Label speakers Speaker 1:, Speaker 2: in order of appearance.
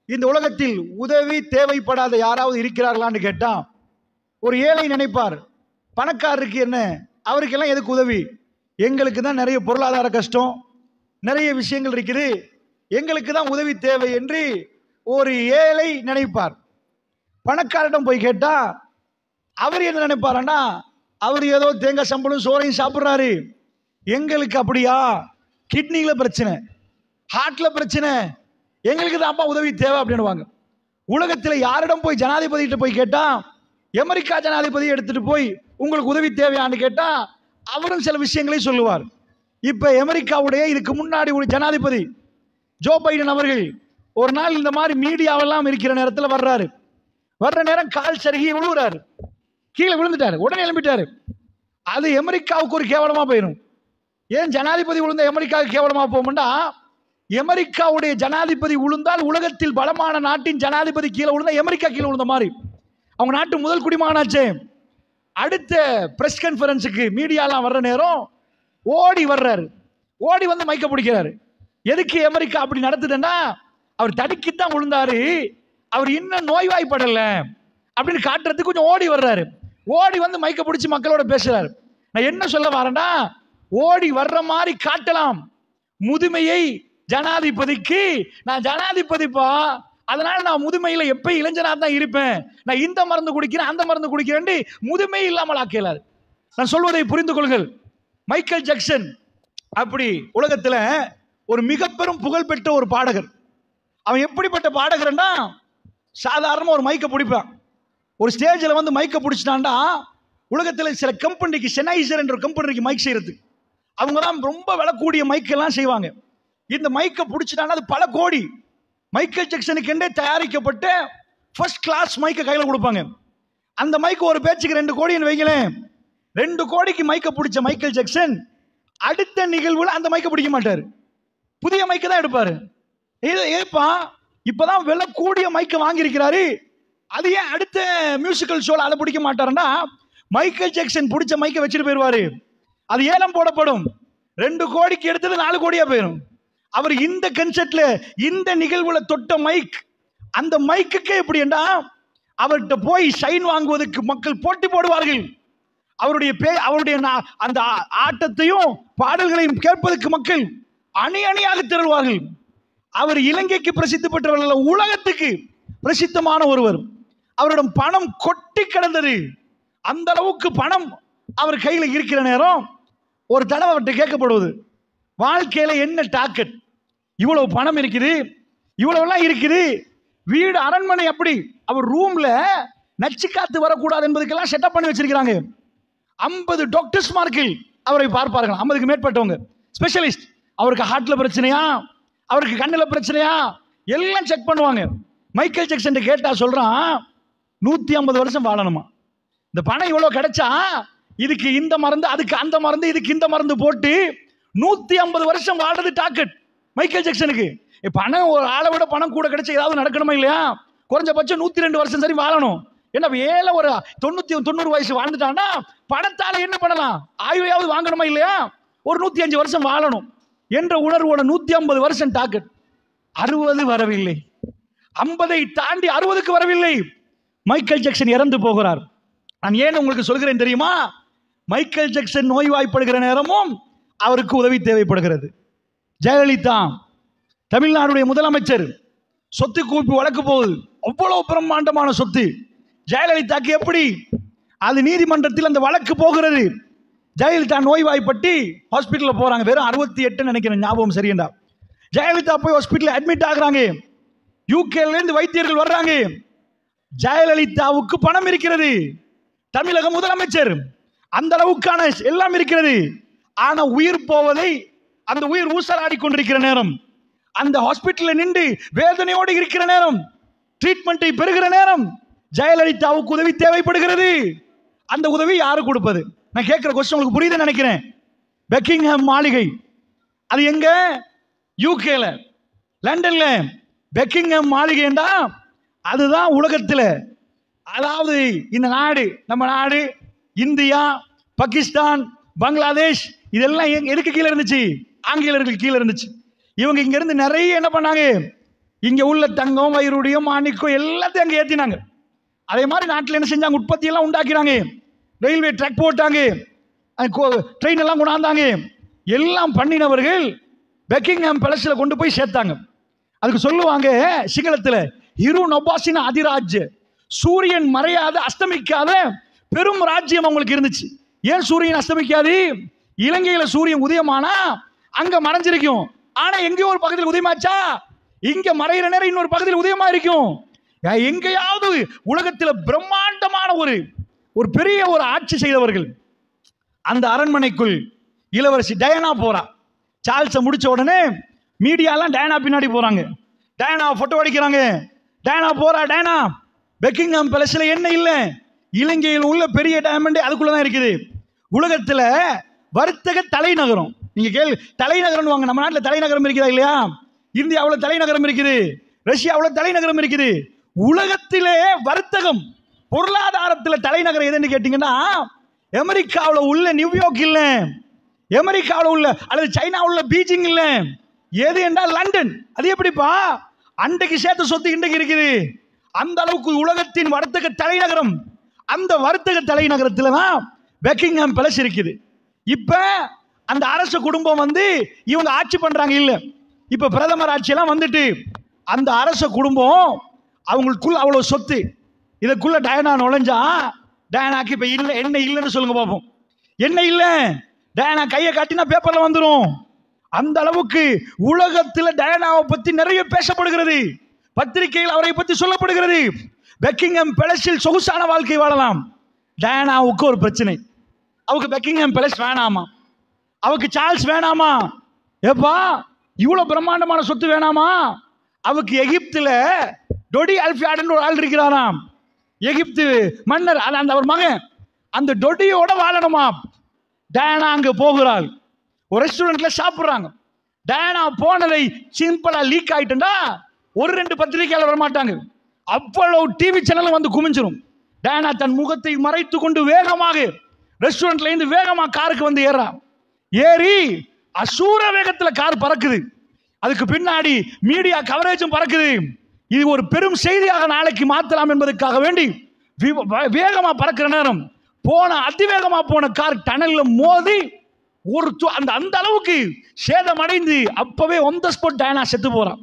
Speaker 1: இந்த உலகத்தில் உதவி தேவைப்படாத யாராவது இருக்கிறார்களான்னு கேட்டா ஒரு ஏழை நினைப்பார், பணக்காரருக்கு என்ன, அவருக்கெல்லாம் எதுக்கு உதவி, எங்களுக்கு தான் நிறைய பொருளாதார கஷ்டம், நிறைய விஷயங்கள் இருக்குது, எங்களுக்கு தான் உதவி தேவை என்று ஒரு ஏழை நினைப்பார். பணக்காரிடம் போய் கேட்டா அவர் என்ன நினைப்பாருன்னா, அவர் ஏதோ தேங்காய் சம்பளம் சோறையும் சாப்பிட்றாரு, எங்களுக்கு அப்படியா, கிட்னில பிரச்சனை, ஹார்ட்ல பிரச்சனை, எங்களுக்கு தான் அப்பா உதவி தேவை அப்படின்னுவாங்க. உலகத்தில் யாரிடம் போய் ஜனாதிபதிகிட்ட போய் கேட்டா, அமெரிக்கா ஜனாதிபதி எடுத்துட்டு போய் உங்களுக்கு உதவி தேவையான்னு கேட்டா அவரும் சில விஷயங்களை சொல்லுவார். இப்ப அமெரிக்காவுடைய இதுக்கு முன்னாடி ஒரு ஜனாதிபதி ஜோ பைடன் அவர்கள் ஒரு நாள் இந்த மாதிரி மீடியாவெல்லாம் இருக்கிற நேரத்தில் வர்ற நேரம் கால் சருகி விழுவுறாரு, கீழே விழுந்துட்டாரு, உடனே எழும்பிட்டாரு. அது அமெரிக்காவுக்கு ஒரு கேவலமா போயிடும். ஏன் ஜனாதிபதி விழுந்த அமெரிக்காவுக்கு கேவலமா போகும்னா, அமெரிக்காவுடைய ஜனாதிபதி விழுந்தால் உலகத்தில் பலமான நாட்டின் ஜனாதிபதி கீழே விழுந்தா அமெரிக்கா கீழே விழுந்த மாதிரி. அவங்க நாட்டு முதல் குடிமகனாச்சே. அடுத்த பிரஸ் கான்ஃபரன்ஸுக்கு மீடியாலாம் வர்ற நேரம் ஓடி வர்றாரு, ஓடி வந்து மைக்க பிடிக்கிறாரு. எதுக்கு அமெரிக்கா அப்படி நடத்துதுன்னா, அவர் தடுக்கித்தான் விழுந்தாரு, அவர் இன்னும் நோய்வாய்ப்படல அப்படின்னு காட்டுறதுக்கு கொஞ்சம் ஓடி வர்றாரு. ஓடி வந்து மைக்க பிடிச்சி மக்களோட பேசுறாரு. நான் என்ன சொல்ல வரேன்னா, ஓடி வர்ற மாதிரி காட்டலாம் முதுமையை ஜனாதிபதிக்கு, நான் ஜனாதிபதிப்பா, அதனால நான் முதுமையில எப்ப இளைஞனா தான் இருப்பேன், நான் இந்த மருந்து குடிக்கிறேன் அந்த மருந்து குடிக்கிறேன் முதுமை இல்லாமல் ஆக்கலாது. நான் சொல்வதை புரிந்து கொள்ளுங்கள். மைக்கேல் ஜாக்சன் அப்படி உலகத்துல ஒரு மிக பெரும் புகழ்பெற்ற ஒரு பாடகர். அவன் எப்படிப்பட்ட பாடகர்னா, சாதாரணமா ஒரு மைக்க பிடிப்பான், ஒரு ஸ்டேஜில் வந்து மைக்க பிடிச்சிட்டான்டா, உலகத்தில் சில கம்பெனிக்கு செனைசர் என்ற கம்பெனிக்கு மைக் செய்யறது, அவங்க தான் ரொம்ப விலக்கூடிய மைக்கெல்லாம் செய்வாங்க. இந்த மைக்கை பிடிச்சிட்டான்னா அது பல கோடி. மைக்கேல் ஜாக்சனுக்கு என்றே தயாரிக்கப்பட்ட ஃபர்ஸ்ட் கிளாஸ் மைக்கை கையில் கொடுப்பாங்க. அந்த மைக்கு ஒரு பேச்சுக்கு 2 கோடின்னு வைங்களேன். 2 கோடிக்கு மைக்கை பிடிச்ச மைக்கேல் ஜாக்சன் அடுத்த நிகழ்வுல அந்த மைக்கை பிடிக்க மாட்டார், புதிய மைக்கை தான் எடுப்பாரு. ஏப்பா இப்பதான் விலை கூடிய மைக்கை வாங்கியிருக்கிறாரு, அது ஏன் அடுத்த மியூசிக்கல் ஷோல அதை பிடிக்க மாட்டாருன்னா, மைக்கேல் ஜாக்சன் பிடிச்ச மைக்கை வச்சுட்டு போயிடுவாரு. அது ஏலம் போடப்படும், 2 கோடிக்கு எடுத்தது 4 கோடியா போயிடும். அவர் இந்த கன்செர்ட்ல இந்த நிகழ்வுல தொட்ட மைக், அந்த மைக்குக்கே எப்படி என்றா, அவர்கிட்ட போய் சைன் வாங்குவதற்கு மக்கள் போட்டி போடுவார்கள். அவருடைய அந்த ஆட்டத்தையும் பாடல்களையும் கேட்பதற்கு மக்கள் அணி அணியாக திரள்வார்கள். அவர் இலங்கைக்கு பிரசித்தி பெற்றவர்கள், உலகத்துக்கு பிரசித்தமான ஒருவர். அவரிடம் பணம் கொட்டி கிடந்தது. அந்த அளவுக்கு பணம் அவர் கையில் இருக்கிற நேரம் ஒரு தடவை அவர்கிட்ட கேட்கப்படுவது, வாழ்க்கையில என்ன டார்கெட், இவ்வளவு பணம் இருக்குது, இவ்வளவுலாம் இருக்குது, வீடு அரண்மனை அப்படி. அவர் ரூம்ல நச்சு காத்து வரக்கூடாது என்பதுக்கெல்லாம் செட்டப் பண்ணி வச்சிருக்கிறாங்க. 50 டாக்டர்ஸ்மார்கள் அவரை பார்ப்பார்கள், 50க்கு மேற்பட்டவங்க ஸ்பெஷலிஸ்ட். அவருக்கு ஹார்ட்ல பிரச்சனையா, அவருக்கு கண்ணில் பிரச்சனையா, எல்லாம் செக் பண்ணுவாங்க. மைக்கேல் ஜாக்சன் கேட்டா சொல்றான், 150 வருஷம் வாழணுமா, இந்த பணம் இவ்வளவு கிடைச்சா இதுக்கு இந்த மருந்து, அதுக்கு அந்த மருந்து, இதுக்கு இந்த மருந்து போட்டு 150 வருஷம் வாழ்றது டார்கெட் மைக்கேல் ஜாக்சனுக்கு. பணம் ஒரு ஆளை விட பணம் கூட கிடைச்சா ஏதாவது நடக்கணுமா இல்லையா? குறைஞ்சபட்சம் 102 வருஷம் சரி வாழணும். என்ன ஏழை ஒரு 90 வயசு வாழ்ந்துட்டான்னா பணத்தால என்ன பண்ணலாம், ஆய்வையாவது வாங்கணுமா இல்லையா? ஒரு 105 வருஷம் வாழணும் என்ற உணர்வோட 150 வருஷம் டார்கெட். 60 வரவில்லை, 50ஐ தாண்டி 60க்கு வரவில்லை, மைக்கேல் ஜாக்சன் இறந்து போகிறார். நான் ஏன் உங்களுக்கு சொல்கிறேன் தெரியுமா? மைக்கேல் ஜாக்சன் நோய்வாய்ப்படுகிற நேரமும் அவருக்கு உதவி தேவைப்படுகிறது. ஜெயலலிதா தமிழ்நாடுடைய முதலமைச்சர், சொத்து குவிப்பு வழக்கு போகுது, அவ்வளவு பிரம்மாண்டமான சொத்து. ஜெயலலிதாக்கு எப்படி அது நீதிமன்றத்தில் அந்த வழக்கு போகிறது. ஜெயலலிதா நோய்வாய்ப்பட்டு ஹாஸ்பிட்டலில் போறாங்க, வெறும் 68 நினைக்கிறேன், ஞாபகம் சரியண்டா. ஜெயலலிதா போய் ஹாஸ்பிட்டல் அட்மிட் ஆகுறாங்க, யூகேல இருந்து வைத்தியர்கள் வர்றாங்க. ஜெயலலிதாவுக்கு பணம் இருக்கிறது, தமிழக முதலமைச்சர், அந்த அளவுக்கான எல்லாம் இருக்கிறது. ஆனா உயிர் போவதை, அந்த உயிர் ஊசலாடி கொண்டிருக்கிற நேரம், அந்த ஹாஸ்பிட்டலில் நின்று வேதனையோடு இருக்கிற நேரம், ட்ரீட்மெண்ட்டை பெறுகிற நேரம், ஜெயலலிதாவுக்கு உதவி தேவைப்படுகிறது. அந்த உதவி யாரு கொடுப்பது? நான் கேட்கிற கொஸ்டின் உங்களுக்கு புரியுதுன்னு நினைக்கிறேன். பெக்கிங்ஹாம் மாளிகை அது எங்க? யூகேல, லண்டன்ல. பெக்கிங்ஹாம் மாளிகைண்டா அதுதான் உலகத்தில், அதாவது இந்த நாடு, நம்ம நாடு, இந்தியா, பாகிஸ்தான், பங்களாதேஷ், இதெல்லாம் எதுக்கு கீழே இருந்துச்சு? ஆங்கிலேயர்கள் கீழே இருந்துச்சு. இவங்க இங்க இருந்து நிறைய என்ன பண்ணாங்க, இங்க உள்ள தங்கம், வைரூடியம், மாணிக்கம் எல்லாத்தையும் அங்க ஏத்தினாங்க. அதே மாதிரி நாட்டில் என்ன செஞ்சாங்க, உற்பத்தி எல்லாம் உண்டாக்கினாங்க. ரயில்வே ட்ராக் போட்டாங்க, ட்ரெயின் எல்லாம் கொண்டாந்தாங்க. எல்லாம் பண்ணினவர்கள் பெக்கிங்ஹாம் பேலஸ்ல கொண்டு போய் சேர்த்தாங்க. அதுக்கு சொல்லுவாங்க சிங்களத்தில், ஹிரு நொபாசின அதிராஜ், சூரியன் மறையாத அஸ்தமிக்காத பெரும் ராஜ்யம் அவங்களுக்கு இருந்துச்சு. ஏன் சூரியன் அஸ்தமிக்காது? இலங்கையில சூரியன் உதயமானா அங்க மறைஞ்சிருக்கும். ஆனா எங்கேயோ ஒரு பகுதியில் உதயமாச்சா, இங்க மறைகிற நேரம் இன்னொரு பகுதியில் உதயமா இருக்கும். எங்கேயாவது உலகத்தில் பிரம்மாண்டமான ஒரு பெரிய ஒரு ஆட்சி செய்தவர்கள். அந்த அரண்மனைக்குள் இளவரசி டயானா போறா. சார்ல்ஸை முடிச்ச உடனே மீடியாலாம் டயானா பின்னாடி போறாங்க, டயானா போட்டோ அடிக்கிறாங்க. டயானா போறா. டயானா பெக்கிங்ஹாம் பேலஸ்ல என்ன இல்லை, இலங்கையில் உள்ள பெரிய டைமண்ட் அதுக்குள்ளதான் இருக்குது. உலகத்துல வர்த்தக தலைநகரம். நீங்க கேள்வி, தலைநகரம் வாங்க. நம்ம நாட்டில் தலைநகரம் இருக்குதா இல்லையா? இந்தியாவில் தலைநகரம் இருக்குது, ரஷ்யாவில் தலைநகரம் இருக்குது. உலகத்திலே வர்த்தகம் பொருளாதாரத்தில் தலைநகரம் எதுன்னு கேட்டீங்கன்னா, அமெரிக்காவில் உள்ள நியூயார்க் இல்ல, அமெரிக்காவில் உள்ள அல்லது சைனாவில் உள்ள பீஜிங் இல்ல, எது என்றால் லண்டன். அது எப்படிப்பா? அன்றைக்கு சேர்த்து சொத்து இன்றைக்கு இருக்குது. அந்த அளவுக்கு உலகத்தின் வர்த்தக தலைநகரம். அந்த வர்த்தக தலைநகரத்தில் தான் பெக்கிங்ஹாம் பேலஸ் இருக்குது. இப்ப அந்த அரச குடும்பம் வந்து இவங்க ஆட்சி பண்றாங்க இல்ல, இப்ப பிரதமர் ஆட்சியெல்லாம் வந்துட்டு அந்த அரச குடும்பம் அவங்களுக்குள்ள அவ்வளவு சொத்து. இதுக்குள்ள டயானா நுழைஞ்சா, டயானாக்கு இப்ப இல்ல, என்ன இல்லைன்னு சொல்லுங்க பாப்போம். என்ன இல்ல? டயானா கையை காட்டினா பேப்பர்ல வந்துடும். அந்த அளவுக்கு உலகத்தில் டயானாவை பத்தி நிறைய பேசப்படுகிறது, பத்திரிகையில் அவரை பத்தி சொல்லப்படுகிறது. பெக்கிங்ஹாம் பேலஸில் சொகுசான வாழ்க்கை வாழலாம். டயானாவுக்கு ஒரு பிரச்சனை, அவருக்கு பெக்கிங்ஹாம் பேலஸ் வேணாமா, அவருக்கு சார்ல்ஸ் வேணாமா. ஏப்பா இவ்வளவு பிரம்மாண்டமான சொத்து வேணாமா? அவருக்கு எகிப்துல டொடி அல்ஃபியாடுன்னு ஒரு ஆள் இருக்கிறாராம், எகிப்து மன்னர், அந்த அவர் மகன். அந்த டொடியோட வாழணுமா. டயானா அங்க போகிறாள், ஒரு ரெஸ்டாரண்ட்ல சாப்பிடுறாங்க. டயானா போனதை சிம்பிளா லீக் ஆயிட்டுண்டா ஒரு ரெண்டு பத்திரிகையாளர் வரமாட்டாங்க, அவ்வளவு டிவி சேனல் வந்து குமிஞ்சிரும். டயானா தன் முகத்தை மறைத்து கொண்டு வேகமாக ரெஸ்டாரண்ட்ல இருந்து வேகமா காருக்கு வந்து ஏறி அசூர வேகத்துல கார் பறக்குது. அதுக்கு பின்னாடி மீடியா கவரேஜும் பறக்குது. இது ஒரு பெரும் செய்தியாக நாளைக்கு மாற்றலாம் என்பதற்காக வேண்டி வேகமா பறக்கிற நேரம் அதிவேகமா போன கார் டனல்ல மோதி அந்த அளவுக்கு சேதமடைந்து அப்பவே ஒன் த ஸ்பாட் டயானா செத்து போறான்.